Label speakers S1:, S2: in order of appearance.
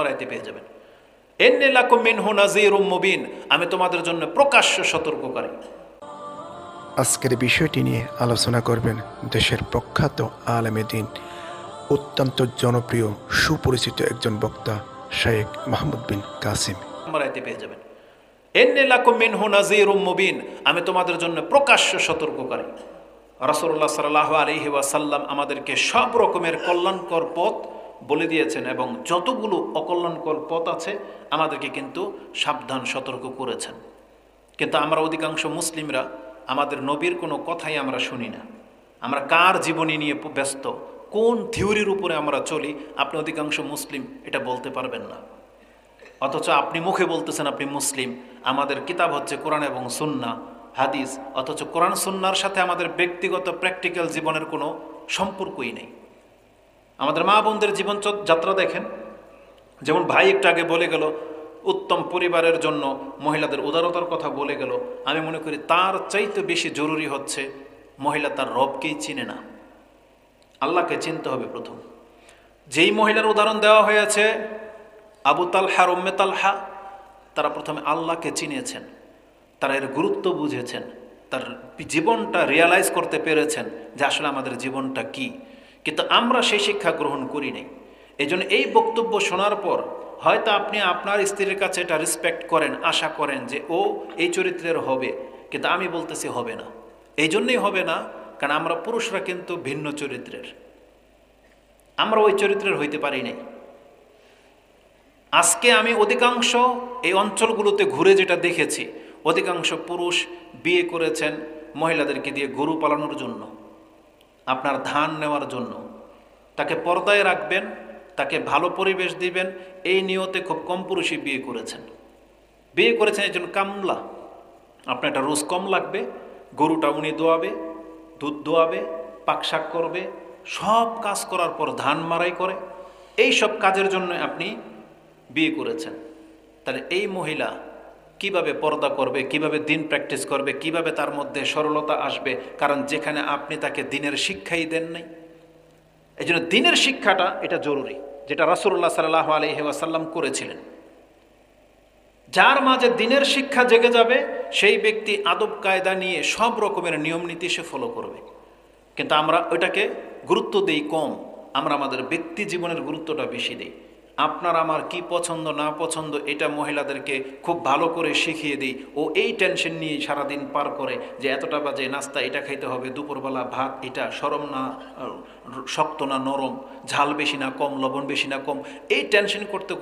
S1: আয়াতে পেয়ে যাবেন। ইন্নী লাকুম মিনহু নাযীরুম মুবিন, আমি তোমাদের জন্য প্রকাশ্য সতর্ককারী।
S2: আজকের বিষয়টি নিয়ে আলোচনা করবেন দেশের প্রখ্যাত আলেমে দ্বীন, অত্যন্ত জনপ্রিয় সুপরিচিত একজন বক্তা শেখ মাহমুদ বিন কাসিম।
S1: আয়াতে পেয়ে যাবেন। ইন্নী লাকুম মিনহু নাযীরুম মুবিন, আমি তোমাদের জন্য প্রকাশ্য সতর্ককারী। রাসূলুল্লাহ সাল্লাল্লাহু আলাইহি ওয়াসাল্লাম আমাদেরকে সব রকমের কল্যাণকর পথ বলে দিয়েছেন এবং যতগুলো অকল্যাণকর পথ আছে আমাদেরকে কিন্তু সাবধান সতর্ক করেছেন। কিন্তু আমরা অধিকাংশ মুসলিমরা আমাদের নবীর কোনো কথাই আমরা শুনি না। আমরা কার জীবনী নিয়ে ব্যস্ত, কোন থিওরির উপরে আমরা চলি, আপনি অধিকাংশ মুসলিম এটা বলতে পারবেন না। অথচ আপনি মুখে বলতেছেন আপনি মুসলিম, আমাদের কিতাব হচ্ছে কোরআন এবং সুন্নাহ হাদিস, অথচ কোরআন সুন্নাহর সাথে আমাদের ব্যক্তিগত প্র্যাকটিক্যাল জীবনের কোনো সম্পর্কই নেই। আমাদের মা বোনদের জীবন যাত্রা দেখেন, যেমন ভাই একটু আগে বলে গেল উত্তম পরিবারের জন্য মহিলাদের উদারতার কথা বলে গেল, আমি মনে করি তার চাইতে বেশি জরুরি হচ্ছে মহিলা তার রবকেই চিনে না, আল্লাহকে চিনতে হবে প্রথম। যেই মহিলার উদাহরণ দেওয়া হয়েছে আবু তালহা আর উম্মে তালহা, তারা প্রথমে আল্লাহকে চিনেছেন, তারা এর গুরুত্ব বুঝেছেন, তার জীবনটা রিয়ালাইজ করতে পেরেছেন যে আসলে আমাদের জীবনটা কি। কিন্তু আমরা সেই শিক্ষা গ্রহণ করি নাই। এই জন্য এই বক্তব্য শোনার পর হয়তো আপনি আপনার স্ত্রীর কাছে এটা রেসপেক্ট করেন, আশা করেন যে ও এই চরিত্রের হবে, কিন্তু আমি বলতেছি হবে না। এই জন্যই হবে না কারণ আমরা পুরুষরা কিন্তু ভিন্ন চরিত্রের, আমরা ওই চরিত্রের হইতে পারি নাই। আজকে আমি অধিকাংশ এই অঞ্চলগুলোতে ঘুরে যেটা দেখেছি, অধিকাংশ পুরুষ বিয়ে করেছেন মহিলাদেরকে দিয়ে গরু পালানোর জন্য, আপনার ধান নেওয়ার জন্য, তাকে পর্দায় রাখবেন, তাকে ভালো পরিবেশ দিবেন, এই নিয়তে খুব কম পুরুষই বিয়ে করেছেন এই জন্য কামলা, আপনার একটা রোজ কম লাগবে, গরুটা উনি দোয়াবে, দুধ দোয়াবে, পাকশাক করবে, সব কাজ করার পর ধান মারাই করে, এই সব কাজের জন্য আপনি বিয়ে করেছেন। তাহলে এই মহিলা কিভাবে পর্দা করবে, কিভাবে দিন প্র্যাকটিস করবে, কিভাবে তার মধ্যে সরলতা আসবে? কারণ যেখানে আপনি তাকে দিনের শিক্ষাই দেন নাই। এই জন্য দিনের শিক্ষাটা এটা জরুরি, যেটা রাসূলুল্লাহ সাল্লাল্লাহু আলাইহি ওয়াসাল্লাম করেছিলেন। যার মাঝে দিনের শিক্ষা জেগে যাবে সেই ব্যক্তি আদব কায়দা নিয়ে সব রকমের নিয়ম নীতি সে ফলো করবে। কিন্তু আমরা ওইটাকে গুরুত্ব দেই কম, আমরা আমাদের ব্যক্তি জীবনের গুরুত্বটা বেশি দিই। আপনার আমার কি পছন্দ না পছন্দ এটা মহিলাদেরকে খুব ভালো করে শিখিয়ে দিই, ও এই টেনশন নিয়ে সারাদিন পার করে যে এতটা বাজে নাস্তা এটা খাইতে হবে, দুপুরবেলা ভাত এটা সরম না শক্ত না নরম, ঝাল বেশি না কম, লবণ বেশি না কম, এই টেনশন করতে